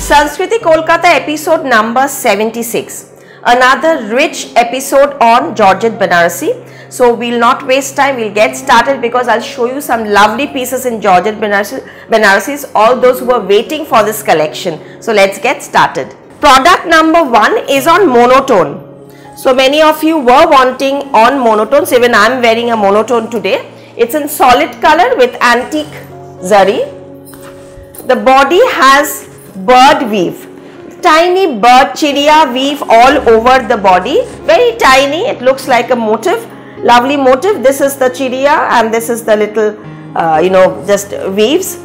Sanskriti Kolkata episode number 76. Another rich episode on Georgette Banarasi. So we'll not waste time, we'll get started because I'll show you some lovely pieces in Georgette Banarasi, all those who are waiting for this collection. So let's get started. Product number 1 is on monotone. So many of you were wanting on monotones, even I am wearing a monotone today. It's in solid color with antique zari. The body has bird weave, tiny bird chiriya weave all over the body, very tiny, it looks like a motif, lovely motif. This is the chiriya and this is the little just weaves.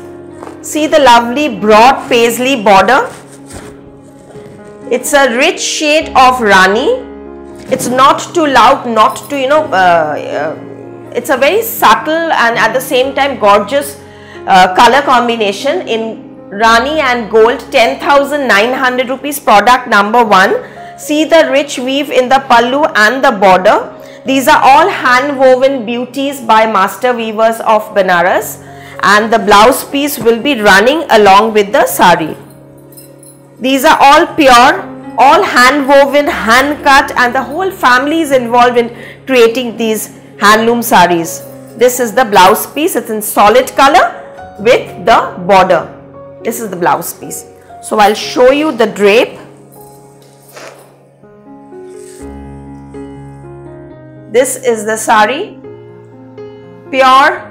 See the lovely broad paisley border. It's a rich shade of rani. It's not too loud, not too it's a very subtle and at the same time gorgeous color combination in Rani and gold. 10,900 rupees, product number 1. See the rich weave in the pallu and the border. These are all hand woven beauties by master weavers of Banaras, and the blouse piece will be running along with the sari. These are all pure, all hand woven, hand cut, and the whole family is involved in creating these handloom saris. This is the blouse piece. It's in solid color with the border. This is the blouse piece. So I'll show you the drape. This is the sari, pure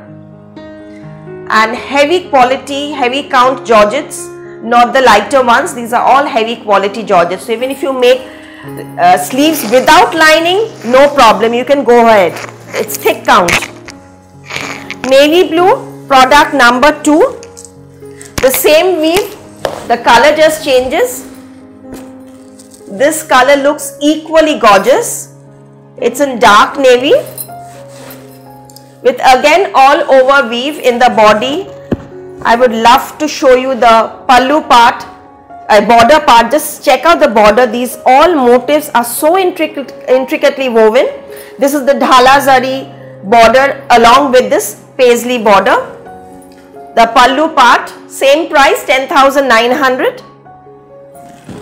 and heavy quality, heavy count georgettes, not the lighter ones. These are all heavy quality georgettes. So even if you make sleeves without lining, no problem, you can go ahead. It's thick count. Navy blue, product number 2. The same weave, the color just changes. This color looks equally gorgeous. It's in dark navy with again all over weave in the body. I would love to show you the pallu part, border part. Just check out the border. These all motifs are so intricately woven. This is the dhala zari border along with this paisley border. The pallu part, same price, 10,900.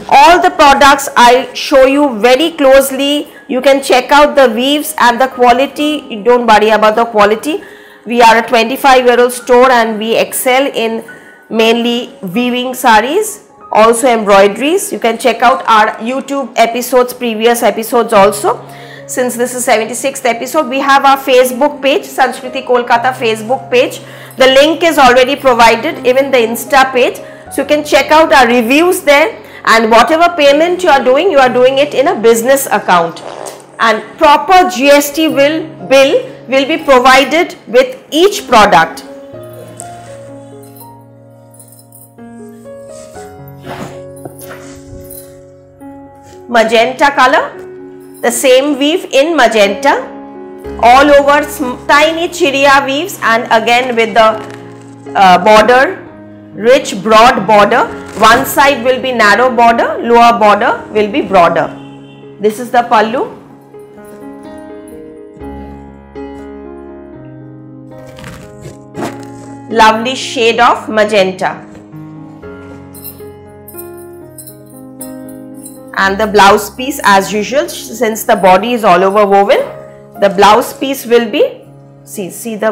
All the products I show you very closely. You can check out the weaves and the quality. Don't worry about the quality. We are a 25-year-old store and we excel in mainly weaving saris, also embroideries. You can check out our YouTube episodes, previous episodes also. Since this is 76th episode, we have our Facebook page, Sanskriti Kolkata Facebook page. The link is already provided, even the Insta page. So you can check out our reviews there, and whatever payment you are doing it in a business account. And proper GST bill will be provided with each product. Magenta color. The same weave in magenta, all over tiny chiriya weaves, and again with the border, rich broad border. One side will be narrow border, lower border will be broader. This is the pallu. Lovely shade of magenta. And the blouse piece, as usual, since the body is all over woven, the blouse piece will be, see the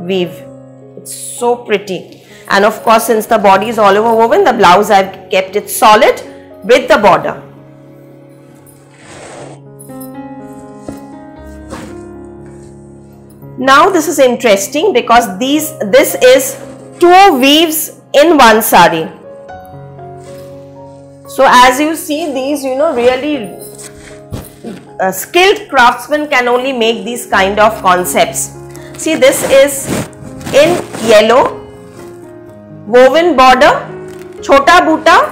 weave, it's so pretty. And of course, since the body is all over woven, the blouse I've kept it solid with the border. Now this is interesting because this is 2 weaves in one sari. So as you see, these really skilled craftsmen can only make these kind of concepts. See, this is in yellow, woven border, chota buta,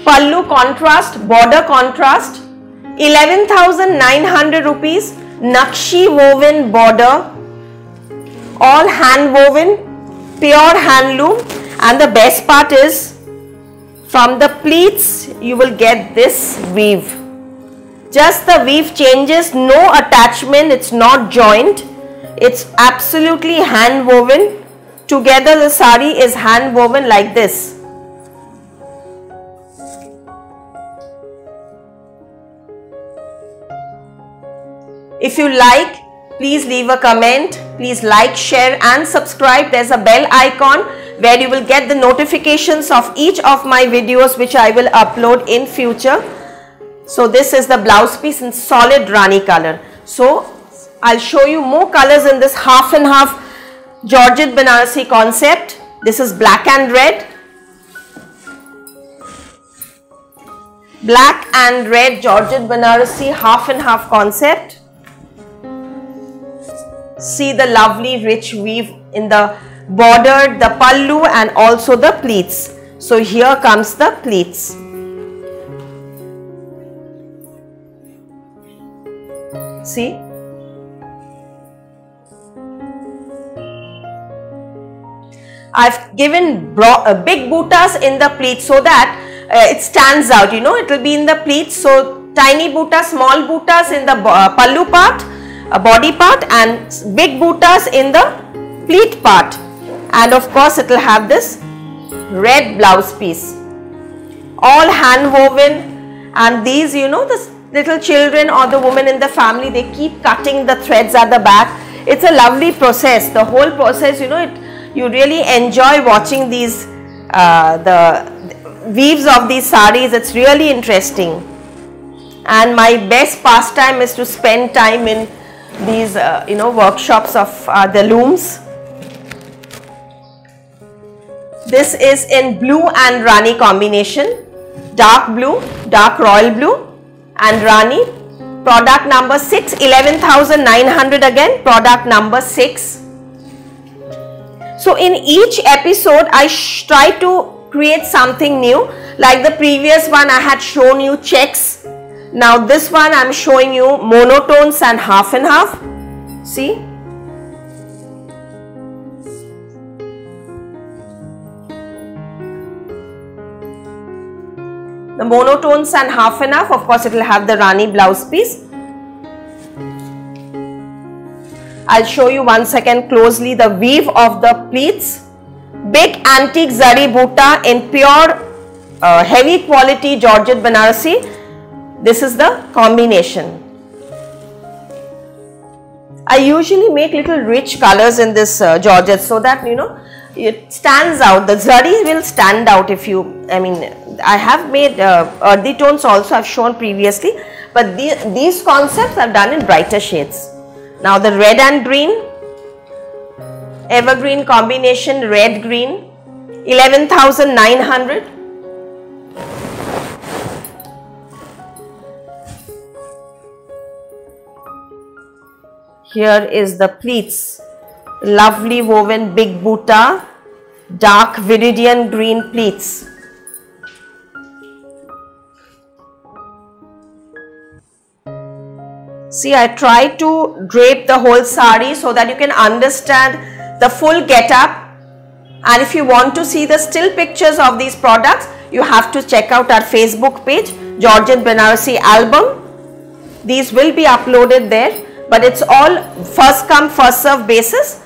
pallu contrast, border contrast, 11,900 rupees, nakshi woven border, all hand woven, pure handloom, and the best part is, from the pleats you will get this weave. Just the weave changes, no attachment, it's not joint, it's absolutely hand woven together the sari is hand woven like this. If you like, please leave a comment. Please like, share and subscribe. There's a bell icon where you will get the notifications of each of my videos which I will upload in future. So this is the blouse piece in solid Rani color. So I'll show you more colors in this half and half Georgette Banarasi concept. This is black and red. Black and red Georgette Banarasi half and half concept. See the lovely rich weave in the border, the pallu and also the pleats. So here comes the pleats. See? I've given big bootas in the pleats so that it stands out, you know, it will be in the pleats. So tiny bootas, small bootas in the pallu part, body part, and big bootas in the pleat part. And of course it will have this red blouse piece. All hand woven, and these, you know, the little children or the women in the family, they keep cutting the threads at the back. It's a lovely process. The whole process, you know, you really enjoy watching these, the weaves of these saris. It's really interesting. And my best pastime is to spend time in these, you know, workshops of the looms. This is in blue and Rani combination. Dark blue, dark royal blue and Rani. Product number 6, 11,900 again. Product number 6. So in each episode, I try to create something new. Like the previous one, I had shown you checks. Now this one, I am showing you monotones and half. See? The monotones and half. Of course, it will have the Rani blouse piece. I'll show you once again closely the weave of the pleats. Big antique zari buta in pure heavy quality Georgette Banarasi. This is the combination. I usually make little rich colors in this Georgette so that, you know, it stands out. The zari will stand out if you, I mean, I have made earthy tones also, I've shown previously, but these concepts are done in brighter shades. Now the red and green, evergreen combination, red green, 11,900. Here is the pleats, lovely woven big buta, dark viridian green pleats. See, I try to drape the whole sari so that you can understand the full get-up. And if you want to see the still pictures of these products, you have to check out our Facebook page, Georgette Banarasi album. These will be uploaded there, but it's all first come first serve basis.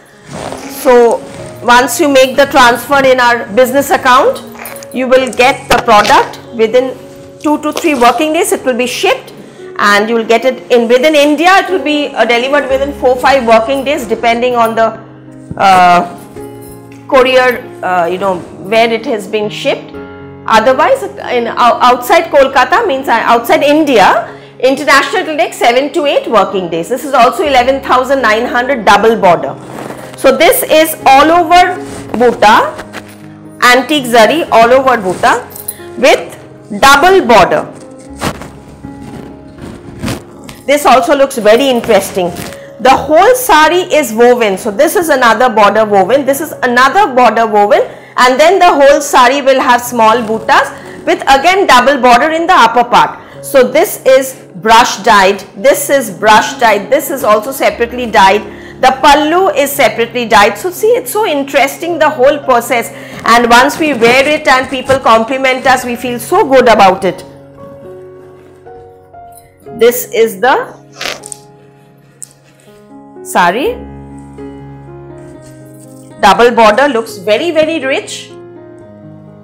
So once you make the transfer in our business account, you will get the product within 2 to 3 working days. It will be shipped. And you will get it in within India. It will be delivered within 4-5 working days, depending on the courier, you know, where it has been shipped. Otherwise, in outside Kolkata, means outside India, international, it will take 7 to 8 working days. This is also 11,900 double border. So this is all over buta, antique zari, all over buta with double border. This also looks very interesting. The whole sari is woven. So this is another border woven. This is another border woven. And then the whole sari will have small butas with again double border in the upper part. So this is brush dyed. This is brush dyed. This is also separately dyed. The pallu is separately dyed. So see, it's so interesting, the whole process. And once we wear it and people compliment us, we feel so good about it. This is the sari. double border, looks very, very rich.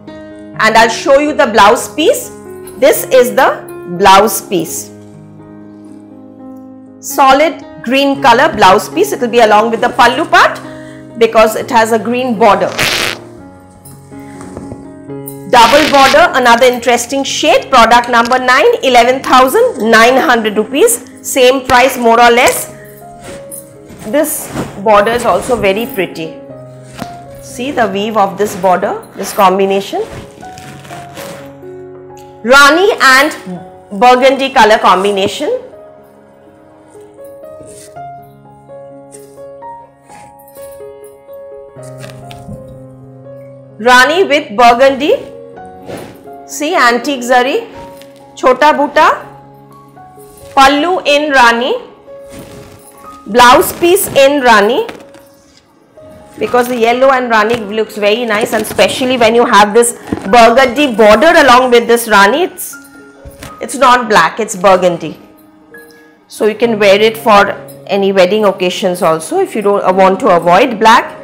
And I'll show you the blouse piece. This is the blouse piece. Solid green color blouse piece. It will be along with the pallu part because it has a green border. Double border, another interesting shade. Product number 9, 11,900 rupees. Same price more or less. This border is also very pretty. See the weave of this border, this combination. Rani and burgundy color combination. Rani with burgundy. See, antique zari. Chota buta. Pallu in Rani. Blouse piece in Rani. Because the yellow and Rani looks very nice, and especially when you have this burgundy border along with this Rani, it's not black, it's burgundy. So you can wear it for any wedding occasions also if you don't want to avoid black.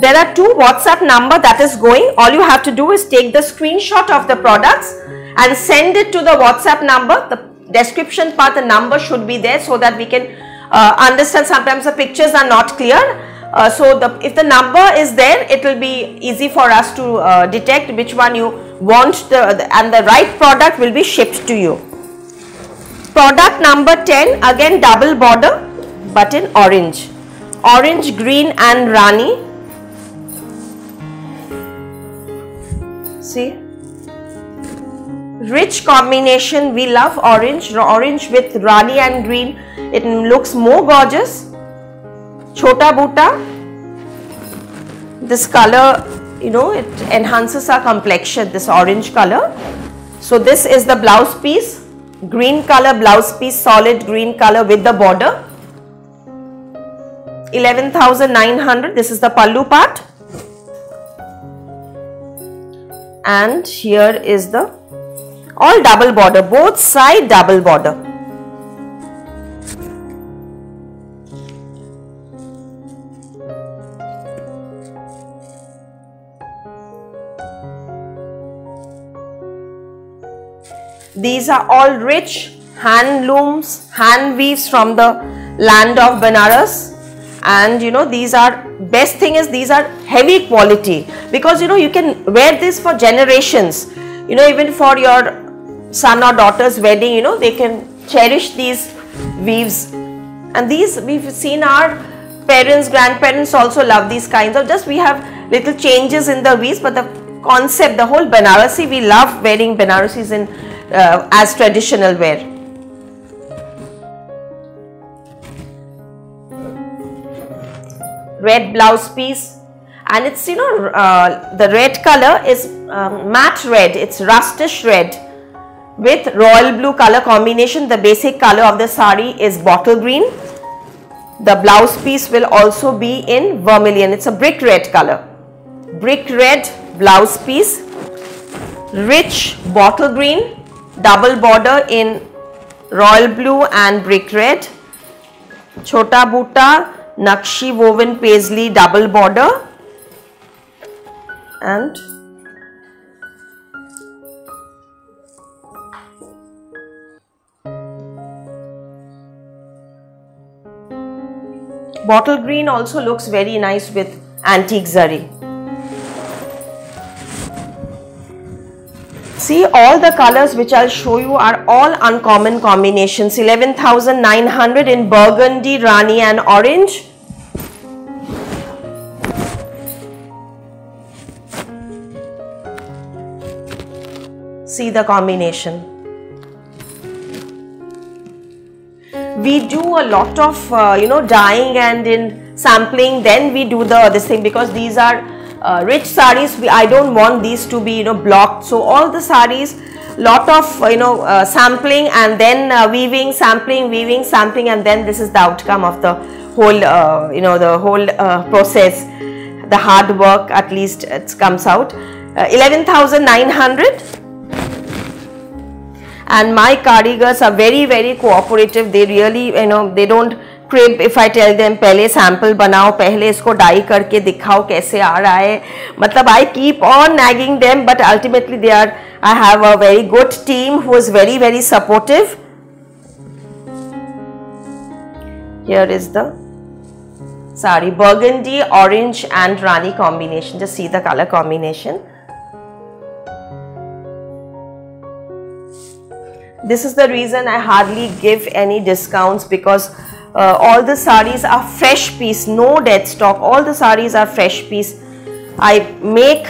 There are 2 WhatsApp number that is going. All you have to do is take the screenshot of the products and send it to the WhatsApp number. The description part, the number should be there so that we can understand. Sometimes the pictures are not clear. If the number is there, it will be easy for us to detect which one you want, and the right product will be shipped to you. Product number 10, again double border but in orange. Orange, green and Rani. See, rich combination. We love orange. Orange with Rani and green, it looks more gorgeous. Chota buta. This color, you know, it enhances our complexion, this orange color. So this is the blouse piece, green color blouse piece, solid green color with the border. 11,900. This is the pallu part. And here is the all double border, both side double border. These are all rich handlooms, hand weaves from the land of Benares. And you know, these are, best thing is these are heavy quality, because you know you can wear this for generations. You know, even for your son or daughter's wedding, you know, they can cherish these weaves. And these, we've seen our parents, grandparents also love these kinds of, just we have little changes in the weaves, but the concept, the whole Banarasi, we love wearing Banarasis in as traditional wear. Red blouse piece, and it's, you know, the red color is matte red, it's rustish red with royal blue color combination. The basic color of the sari is bottle green. The blouse piece will also be in vermilion, it's a brick red color. Brick red blouse piece, rich bottle green, double border in royal blue and brick red. Chota buta, Nakshi woven paisley double border, and bottle green also looks very nice with antique zari. See, all the colors which I'll show you are all uncommon combinations. 11,900 in burgundy, Rani and orange. See the combination. We do a lot of you know, dyeing and in sampling, then we do this thing, because these are rich saris. I don't want these to be, you know, blocked. So all the saris, lot of you know, sampling and then weaving, sampling, weaving, sampling, and then this is the outcome of the whole you know, the whole process. The hard work, at least it comes out. 11,900. And my karigars are very, very cooperative. They really, you know, they don't crib, if I tell them पहले sample बनाओ, पहले इसको dye करके दिखाओ कैसे आ रहा है, मतलब I keep on nagging them, but ultimately I have a very good team who is very, very supportive. Here is the sari, burgundy, orange and Rani combination. Just see the color combination. This is the reason I hardly give any discounts, because all the saris are fresh piece, no dead stock. All the saris are fresh piece. I make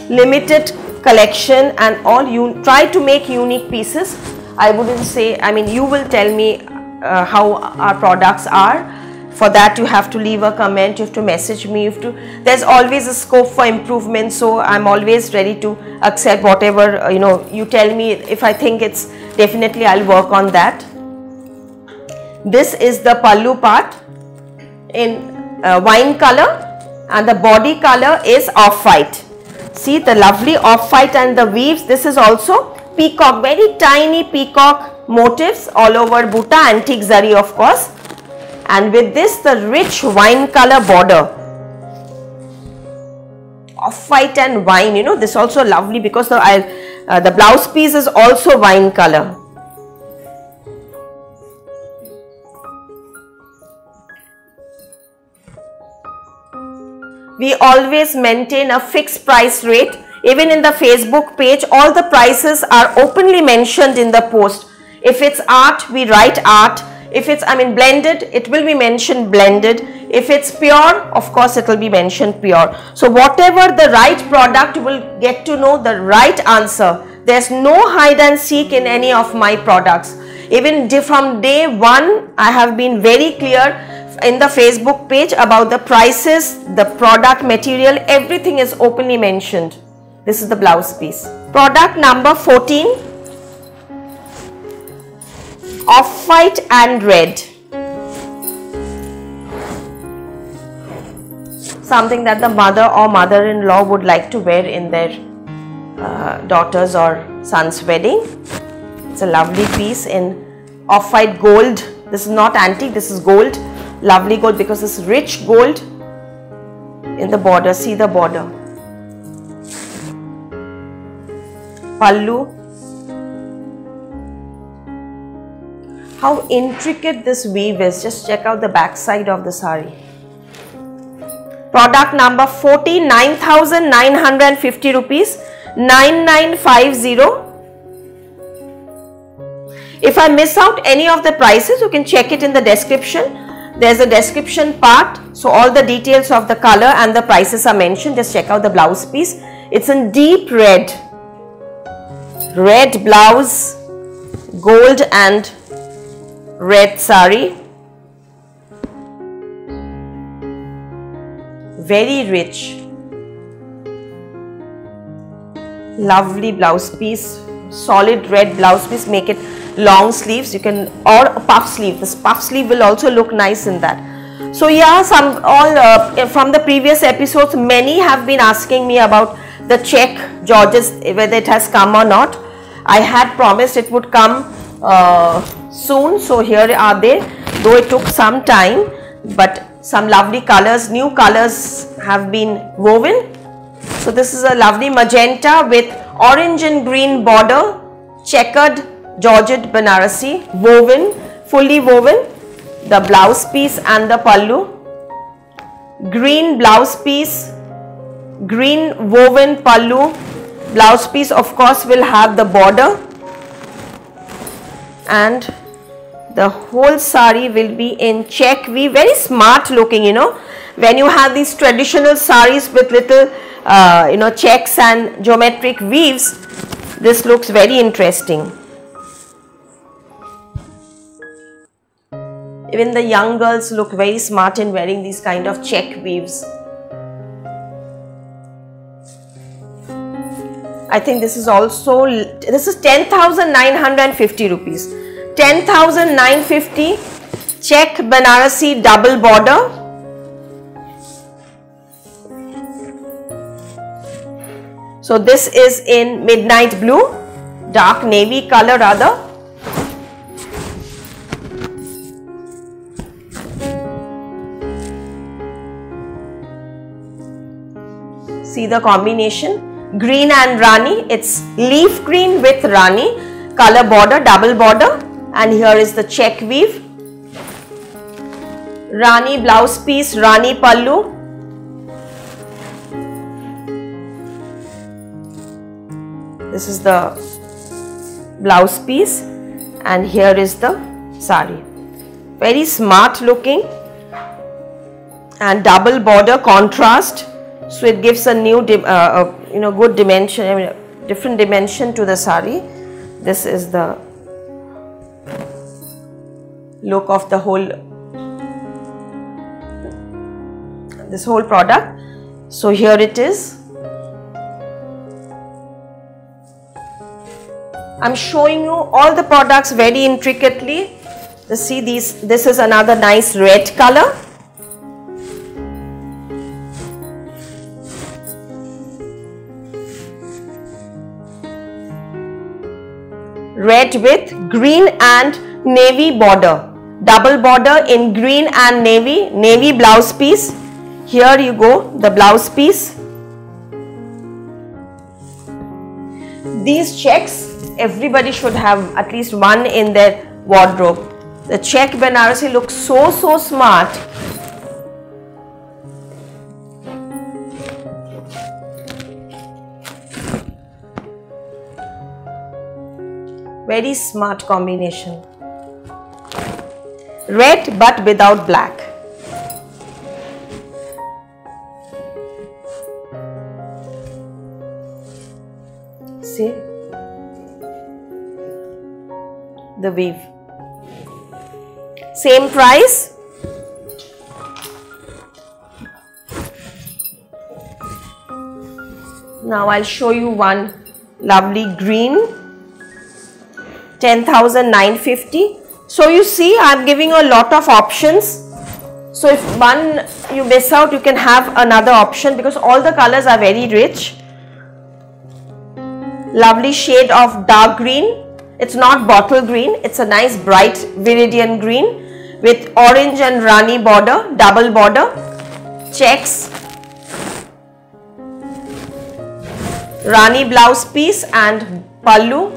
limited collection and all you try to make unique pieces. I wouldn't say, I mean, you will tell me how our products are. For that you have to leave a comment, you have to message me, there's always a scope for improvement, so I'm always ready to accept whatever you tell me. If I think it's definitely, I'll work on that. This is the pallu part in wine color, and the body color is off-white. See the lovely off-white and the weaves. This is also peacock, very tiny peacock motifs all over Buta, antique zari of course. And with this, the rich wine color border, off-white and wine, this also lovely, because the blouse piece is also wine color. We always maintain a fixed price rate. Even in the Facebook page, all the prices are openly mentioned in the post. If it's art, we write art. If it's, blended, it will be mentioned blended. If it's pure, of course, it will be mentioned pure. So whatever the right product, you will get to know the right answer. There's no hide and seek in any of my products. Even from day one, I have been very clear in the Facebook page about the prices, the product material, everything is openly mentioned. This is the blouse piece. Product number 14. Off-white and red. Something that the mother or mother-in-law would like to wear in their daughter's or son's wedding. It's a lovely piece in off-white gold. This is not antique, this is gold. Lovely gold, because this rich gold in the border. See the border. Pallu. How intricate this weave is. Just check out the back side of the sari. Product number 40, 9,950 rupees, 9950. If I miss out any of the prices, you can check it in the description. There's a description part, so all the details of the color and the prices are mentioned. Just check out the blouse piece. It's in deep red. Red blouse, gold and red sari, very rich, lovely blouse piece, solid red blouse piece. Make it long sleeves, you can, or a puff sleeve. This puff sleeve will also look nice in that. So yeah, from the previous episodes, many have been asking me about the check Georges, whether it has come or not. I had promised it would come soon, so here are they, though it took some time, but some lovely colors, new colors have been woven. So this is a lovely magenta with orange and green border, checkered Georgette Banarasi, woven, fully woven, the blouse piece and the pallu, green blouse piece, green woven pallu, blouse piece of course will have the border, and the whole sari will be in check weave, very smart looking, when you have these traditional saris with little checks and geometric weaves, this looks very interesting. Even the young girls look very smart in wearing these kind of check weaves. I think this is also, this is 10,950 rupees. 10,950, check Banarasi double border. So this is in midnight blue, dark navy color rather. See the combination, green and Rani. It's leaf green with Rani, color border, double border, and here is the check weave. Rani blouse piece, Rani pallu. This is the blouse piece and here is the sari. Very smart looking and double border contrast, so it gives a new good dimension, I mean, different dimension to the sari. This is the look of the whole product. So here it is. I'm showing you all the products very intricately. See these, this is another nice red color. Red with green and navy border, double border in green and navy blouse piece. Here you go, the blouse piece. These checks, everybody should have at least one in their wardrobe. The check Banarasi looks so smart. Very smart combination. Red but without black. See the weave. Same price. Now I'll show you one lovely green, 10,950. So you see, I'm giving a lot of options. So if one you miss out, you can have another option because all the colors are very rich. Lovely shade of dark green. It's not bottle green, it's a nice bright viridian green with orange and Rani border, double border, checks, Rani blouse piece and pallu.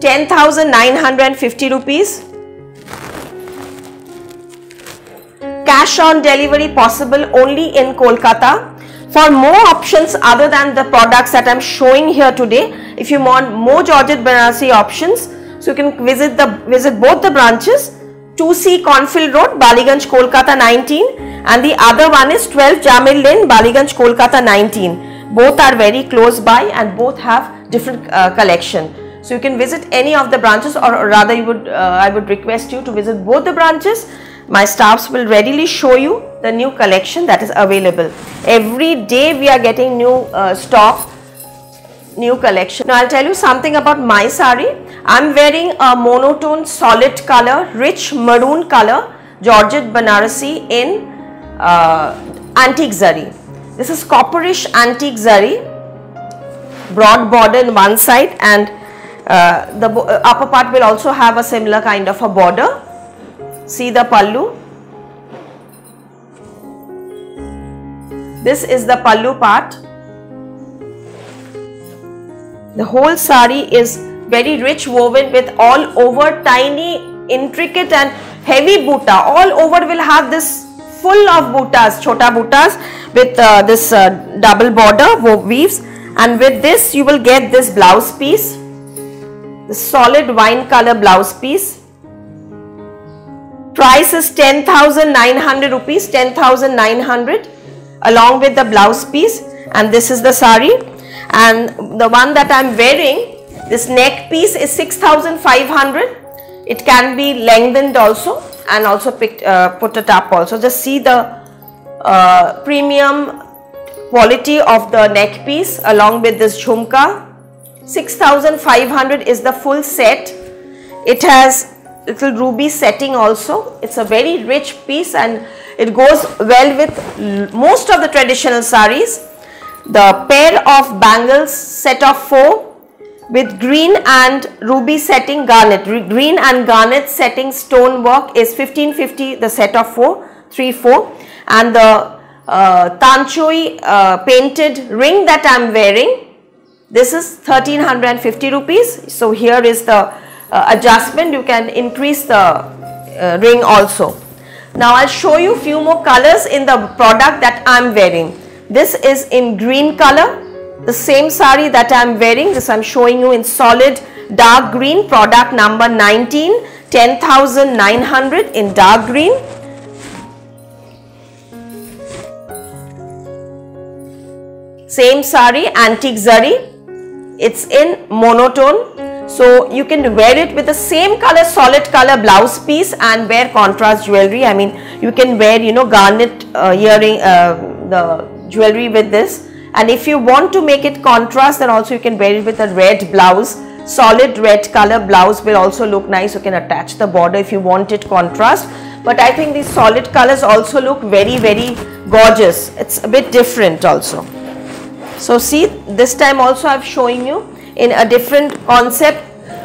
10,950 rupees. Cash on delivery possible only in Kolkata. For more options other than the products that I'm showing here today, if you want more Georgette Banarasi options, so you can visit both the branches, 2C Cornfield Road, Baliganj, Kolkata 19, and the other one is 12 Jamil Lane, Baliganj, Kolkata 19. Both are very close by and both have different collection. So you can visit any of the branches, or rather I would request you to visit both the branches. My staffs will readily show you the new collection that is available. Every day we are getting new stock, new collection. Now I'll tell you something about my sari. I'm wearing a monotone solid color, rich maroon color, Georgette Banarasi in antique zari. This is copperish antique zari, broad border in one side, and the upper part will also have a similar kind of a border. See the pallu. This is the pallu part. The whole sari is very rich woven with all over tiny, intricate and heavy buta. All over will have this full of butas, chota butas with this double border weaves, and with this you will get this blouse piece, the solid wine color blouse piece. Price is 10,900 rupees, 10,900 along with the blouse piece, and this is the sari. And the one that I am wearing, this neck piece is 6,500. It can be lengthened also and also put it up also. Just see the premium quality of the neck piece along with this jhumka. 6,500 is the full set. It has little ruby setting also. It's a very rich piece and it goes well with most of the traditional saris. The pair of bangles, set of 4 with green and ruby setting garnet, green and garnet setting stone work is 1550, the set of 4, 3, 4, and the Tanchoi painted ring that I am wearing. This is 1350 rupees. So here is the adjustment. You can increase the ring also. Now I'll show you few more colors in the product that I'm wearing. This is in green color, the same sari that I'm wearing. This I'm showing you in solid dark green, product number 19, 10,900 in dark green. Same sari, antique zari. It's in monotone. So you can wear it with the same color, solid color blouse piece and wear contrast jewelry. I mean, you can wear, you know, garnet earring, the jewelry with this. And if you want to make it contrast, then also you can wear it with a red blouse. Solid red color blouse will also look nice. You can attach the border if you want it contrast. But I think these solid colors also look very, very gorgeous. It's a bit different also. So see, this time also I'm showing you in a different concept.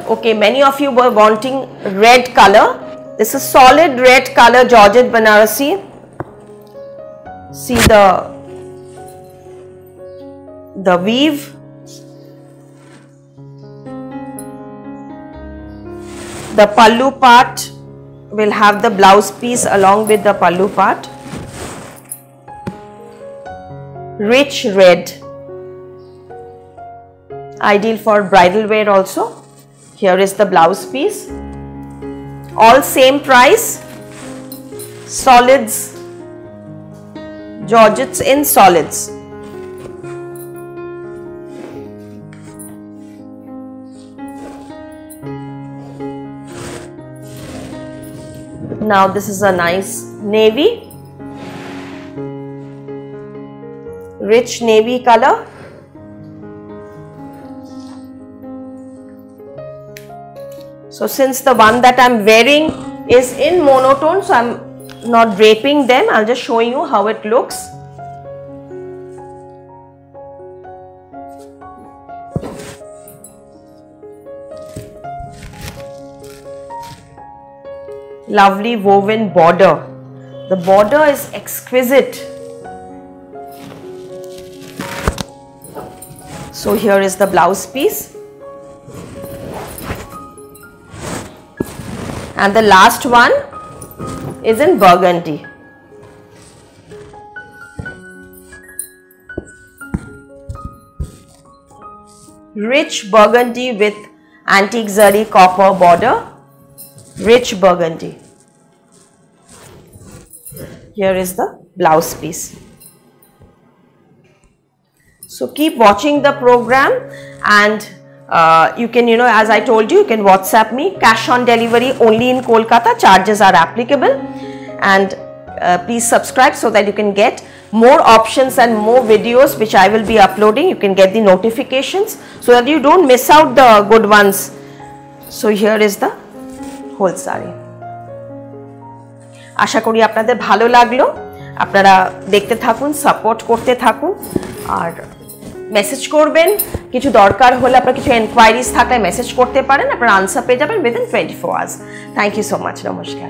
Okay, many of you were wanting red color. This is solid red color Georgette Banarasi. See the weave. The pallu part will have the blouse piece along with the pallu part. Rich red. Ideal for bridal wear also. Here is the blouse piece. All same price. Solids. Georgettes in solids. Now this is a nice navy. Rich navy color. So since the one that I'm wearing is in monotone, so I'm not draping them, I'll just show you how it looks. Lovely woven border. The border is exquisite. So here is the blouse piece. And the last one is in burgundy. Rich burgundy with antique zari copper border. Rich burgundy. Here is the blouse piece. So keep watching the program, and you can, you know, as I told you, you can WhatsApp me. Cash on delivery only in Kolkata. Charges are applicable. And please subscribe so that you can get more options and more videos which I will be uploading. You can get the notifications so that you don't miss out the good ones. So here is the whole saree. আশা করি আপনাদের ভালো লাগলো। আপনারা দেখতে থাকুন, support করতে থাকুন, আর message করবেন। কিছু দরকার হলে আপনার কিছু এনকোয়ারিজ থাকলে মেসেজ করতে পারেন, আপনারা আনসার পেয়ে যাবেন within 24 hours। Thank you so much. নমস্কার।